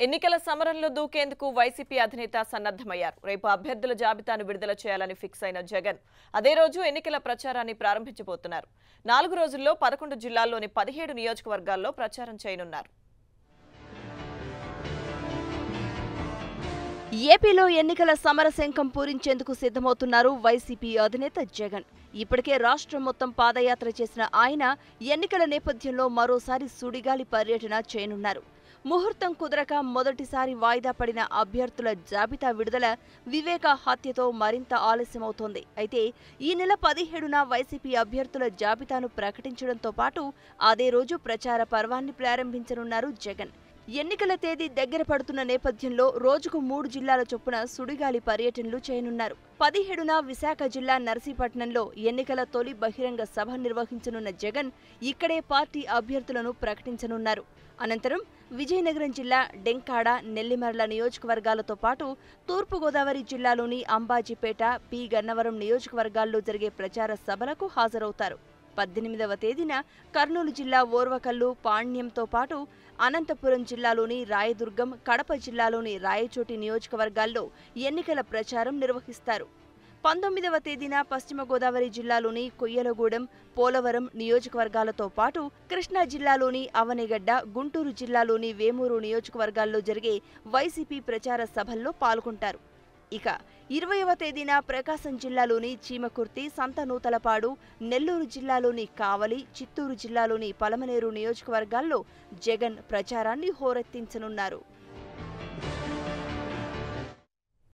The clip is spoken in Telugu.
ఎన్నికల సమరంలో దూకేందుకు వైసీపీ అధినేత సన్నద్ధమయ్యారు. రేపు అభ్యర్థుల జాబితాను విడుదల చేయాలని ఫిక్స్ అయిన జగన్ అదే రోజు ఎన్నికల ప్రచారాన్ని ప్రారంభించబోతున్నారు. 4 రోజుల్లో 11 జిల్లాల్లోని 17 నియోజకవర్గాల్లో ప్రచారం చేయనున్నారు. ఏపీలో ఎన్నికల సమరశంఖం పూరించేందుకు సిద్ధమవుతున్నారు వైసీపీ అధినేత జగన్. ఇప్పటికే రాష్ట్రం మొత్తం పాదయాత్ర చేసిన ఆయన ఎన్నికల నేపథ్యంలో మరోసారి సుడిగాలి పర్యటన చేయనున్నారు. ముహూర్తం కుదరక మొదటిసారి వాయిదా పడిన అభ్యర్థుల జాబితా విడుదల వివేక హత్యతో మరింత ఆలస్యమవుతోంది. అయితే ఈ నెల 17న వైసీపీ అభ్యర్థుల జాబితాను ప్రకటించడంతో పాటు అదే రోజు ప్రచార పర్వాన్ని ప్రారంభించనున్నారు జగన్. ఎన్నికల తేదీ దగ్గర పడుతున్న నేపథ్యంలో రోజుకు 3 జిల్లాల చొప్పున సుడిగాలి పర్యటనలు చేయనున్నారు. 17న విశాఖ జిల్లా నర్సీపట్నంలో ఎన్నికల తొలి బహిరంగ సభ నిర్వహించనున్న జగన్ ఇక్కడే పార్టీ అభ్యర్థులను ప్రకటించనున్నారు. అనంతరం విజయనగరం జిల్లా డెంకాడ, నెల్లిమర్ల నియోజకవర్గాలతో పాటు తూర్పుగోదావరి జిల్లాలోని అంబాజీపేట, పి గన్నవరం నియోజకవర్గాల్లో జరిగే ప్రచార సభలకు హాజరవుతారు. 18వ తేదీన కర్నూలు జిల్లా ఓర్వకల్లు, పాణ్యంతో పాటు అనంతపురం జిల్లాలోని రాయదుర్గం, కడప జిల్లాలోని రాయచోటి నియోజకవర్గాల్లో ఎన్నికల ప్రచారం నిర్వహిస్తారు. 19వ తేదీన పశ్చిమ గోదావరి జిల్లాలోని కొయ్యలగూడెం, పోలవరం నియోజకవర్గాలతో పాటు కృష్ణా జిల్లాలోని అవనిగడ్డ, గుంటూరు జిల్లాలోని వేమూరు నియోజకవర్గాల్లో జరిగే వైసీపీ ప్రచార సభల్లో పాల్గొంటారు. ఇక 20వ తేదీన ప్రకాశం జిల్లాలోని చీమకుర్తి, సంతనూతలపాడు, నెల్లూరు జిల్లాలోని కావలి, చిత్తూరు జిల్లాలోని పలమనేరు నియోజకవర్గాల్లో జగన్ ప్రచారాన్ని హోరెత్తించనున్నారు.